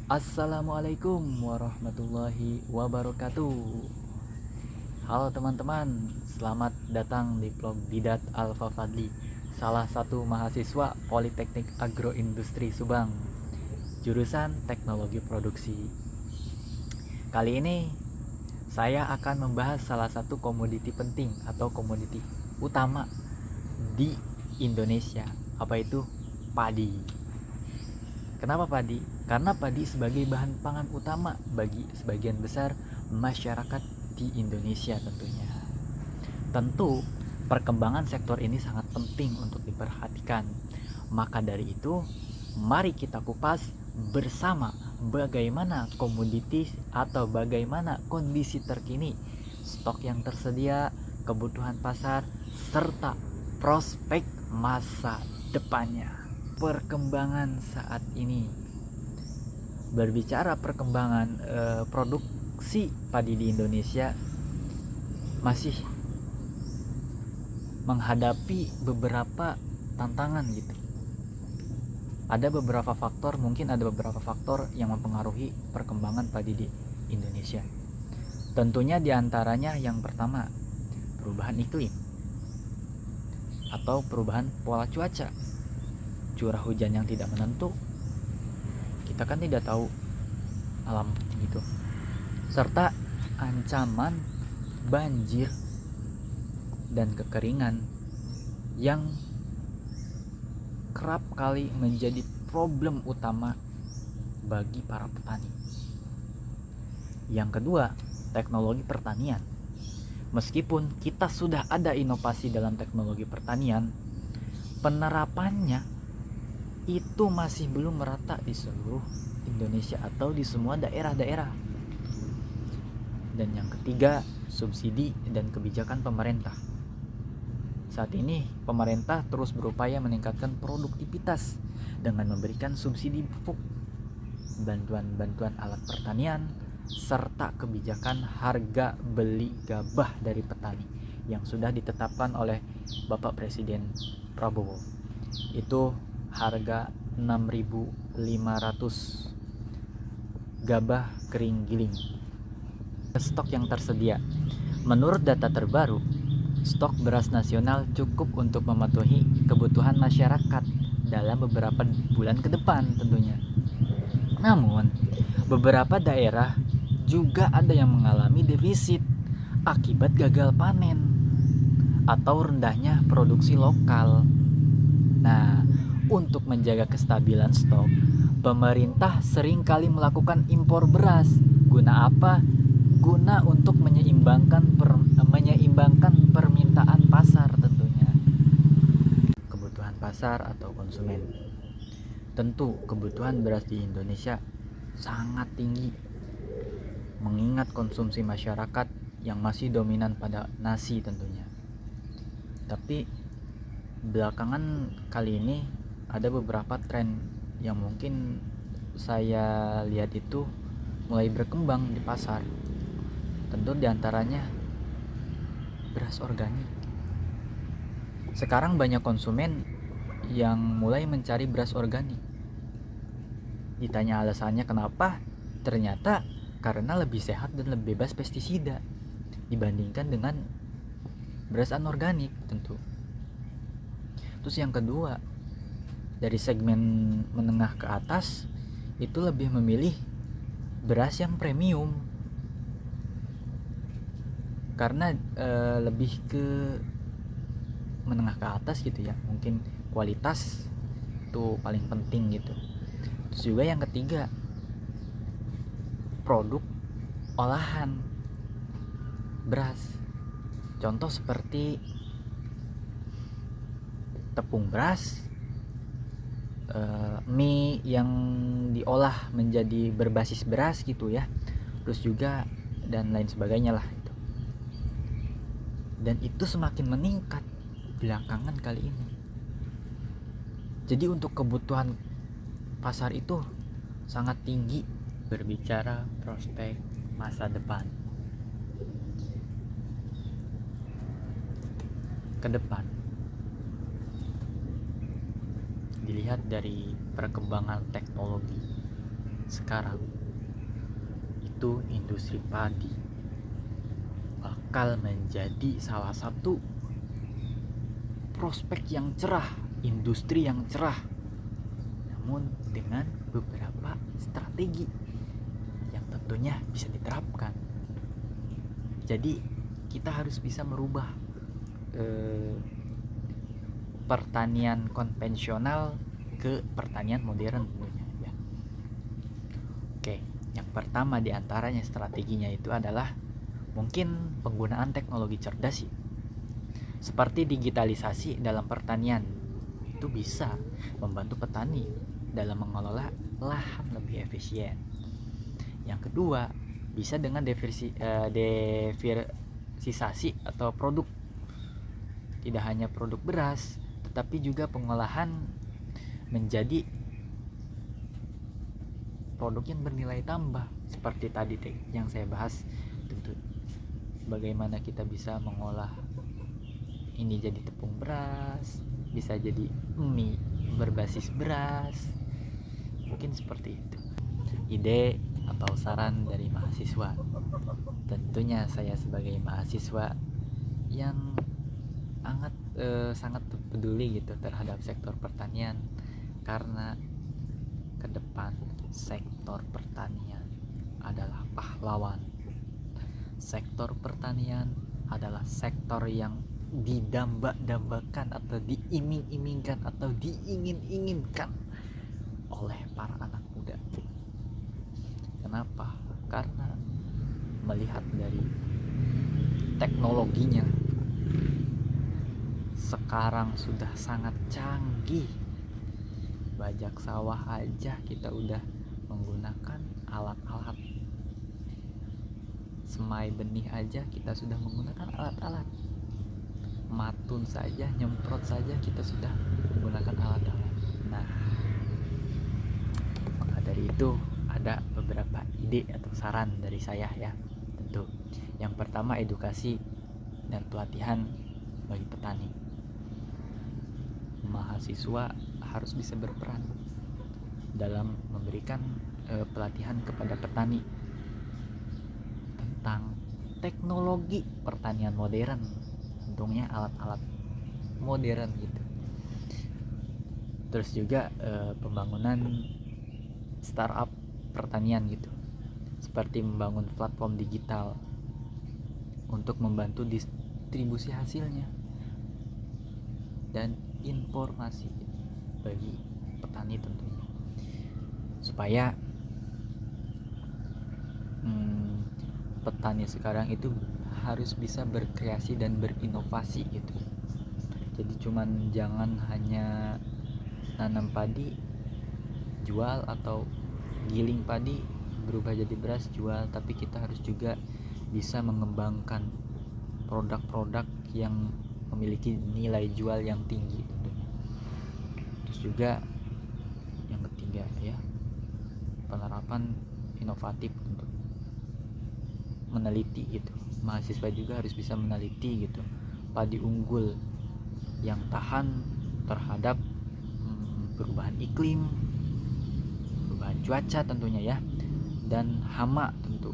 Assalamualaikum warahmatullahi wabarakatuh. Halo teman-teman, selamat datang di vlog Didat Alfa Fadli, salah satu mahasiswa Politeknik Agroindustri Subang, jurusan Teknologi Produksi. Kali ini saya akan membahas salah satu komoditi penting atau komoditi utama di Indonesia, apa itu padi. Kenapa padi? Karena padi sebagai bahan pangan utama bagi sebagian besar masyarakat di Indonesia tentunya. Tentu, perkembangan sektor ini sangat penting untuk diperhatikan. Maka dari itu, mari kita kupas bersama bagaimana komoditi atau bagaimana kondisi terkini, stok yang tersedia, kebutuhan pasar, serta prospek masa depannya. Perkembangan saat ini, berbicara perkembangan produksi padi di Indonesia masih menghadapi beberapa tantangan gitu. Ada beberapa faktor, mungkin ada beberapa faktor yang mempengaruhi perkembangan padi di Indonesia. Tentunya diantaranya yang pertama, perubahan iklim atau perubahan pola cuaca. Curah hujan yang tidak menentu, kita kan tidak tahu alam gitu, serta ancaman banjir dan kekeringan yang kerap kali menjadi problem utama bagi para petani. Yang kedua, teknologi pertanian. Meskipun kita sudah ada inovasi dalam teknologi pertanian, penerapannya itu masih belum merata di seluruh Indonesia atau di semua daerah-daerah. Dan yang ketiga, subsidi dan kebijakan pemerintah. Saat ini pemerintah terus berupaya meningkatkan produktivitas dengan memberikan subsidi pupuk, bantuan-bantuan alat pertanian, serta kebijakan harga beli gabah dari petani yang sudah ditetapkan oleh Bapak Presiden Prabowo. Itu harga 6.500 gabah kering giling. Stok yang tersedia. Menurut data terbaru, stok beras nasional cukup untuk memenuhi kebutuhan masyarakat dalam beberapa bulan ke depan tentunya. Namun, beberapa daerah juga ada yang mengalami defisit akibat gagal panen atau rendahnya produksi lokal. Nah, untuk menjaga kestabilan stok, pemerintah seringkali melakukan impor beras. Guna apa? Guna untuk menyeimbangkan permintaan pasar tentunya. Kebutuhan pasar atau konsumen. Tentu kebutuhan beras di Indonesia sangat tinggi, mengingat konsumsi masyarakat yang masih dominan pada nasi tentunya. Tapi belakangan kali ini ada beberapa tren yang mungkin saya lihat itu mulai berkembang di pasar. Tentu diantaranya beras organik. Sekarang banyak konsumen yang mulai mencari beras organik. Ditanya alasannya kenapa? Ternyata karena lebih sehat dan lebih bebas pestisida dibandingkan dengan beras anorganik tentu. Terus yang kedua, dari segmen menengah ke atas itu lebih memilih beras yang premium karena lebih ke menengah ke atas gitu ya, mungkin kualitas itu paling penting gitu. Terus juga yang ketiga, produk olahan beras, contoh seperti tepung beras, mie yang diolah menjadi berbasis beras gitu ya, terus juga dan lain sebagainya lah itu. Dan itu semakin meningkat belakangan kali ini. Jadi untuk kebutuhan pasar itu sangat tinggi. Berbicara prospek masa depan, ke depan dilihat dari perkembangan teknologi, sekarang itu industri padi bakal menjadi salah satu prospek yang cerah, industri yang cerah, namun dengan beberapa strategi yang tentunya bisa diterapkan. Jadi kita harus bisa merubah pertanian konvensional ke pertanian modern tentunya ya. Oke, yang pertama di antaranya strateginya itu adalah mungkin penggunaan teknologi cerdas sih. Seperti digitalisasi dalam pertanian. Itu bisa membantu petani dalam mengelola lahan lebih efisien. Yang kedua, bisa dengan diversifikasi atau produk. Tidak hanya produk beras, tetapi juga pengolahan menjadi produk yang bernilai tambah seperti tadi yang saya bahas, tentu bagaimana kita bisa mengolah ini jadi tepung beras, bisa jadi mie berbasis beras, mungkin seperti itu ide atau saran dari mahasiswa. Tentunya saya sebagai mahasiswa yang sangat peduli gitu terhadap sektor pertanian, karena ke depan sektor pertanian adalah pahlawan. Sektor pertanian adalah sektor yang didamba-dambakan atau diiming-imingkan atau diingin-inginkan oleh para anak muda. Kenapa? Karena melihat dari teknologinya sekarang sudah sangat canggih. Bajak sawah aja kita udah menggunakan alat-alat, semai benih aja kita sudah menggunakan alat-alat, matun saja, nyemprot saja kita sudah menggunakan alat-alat. Nah, maka dari itu ada beberapa ide atau saran dari saya ya. Tentu yang pertama, edukasi dan pelatihan bagi petani. Mahasiswa harus bisa berperan dalam memberikan pelatihan kepada petani tentang teknologi pertanian modern, tentunya alat-alat modern gitu. Terus juga pembangunan startup pertanian gitu, seperti membangun platform digital untuk membantu distribusi hasilnya dan informasi bagi petani tentunya, supaya petani sekarang itu harus bisa berkreasi dan berinovasi gitu. Jadi cuman jangan hanya nanam padi jual atau giling padi berubah jadi beras jual, tapi kita harus juga bisa mengembangkan produk-produk yang memiliki nilai jual yang tinggi tentunya. Terus juga yang ketiga ya, penerapan inovatif untuk meneliti gitu. Mahasiswa juga harus bisa meneliti gitu padi unggul yang tahan terhadap perubahan iklim, perubahan cuaca tentunya ya, dan hama tentu.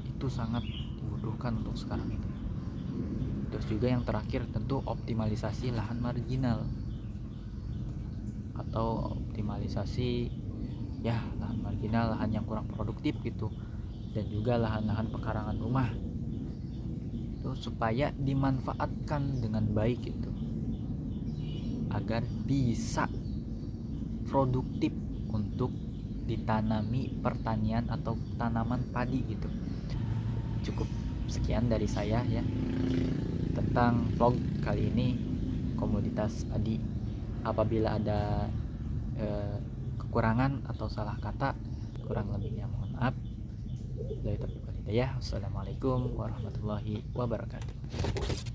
Itu sangat dibutuhkan untuk sekarang ini. Terus juga yang terakhir tentu optimalisasi lahan marginal atau optimalisasi ya lahan marginal, lahan yang kurang produktif gitu, dan juga lahan-lahan pekarangan rumah itu supaya dimanfaatkan dengan baik gitu, agar bisa produktif untuk ditanami pertanian atau tanaman padi gitu. Cukup sekian dari saya ya tentang vlog kali ini, komoditas padi. Apabila ada kekurangan atau salah kata, kurang lebihnya mohon maaf. Dari taufiq wal hidayah. Wassalamualaikum warahmatullahi wabarakatuh.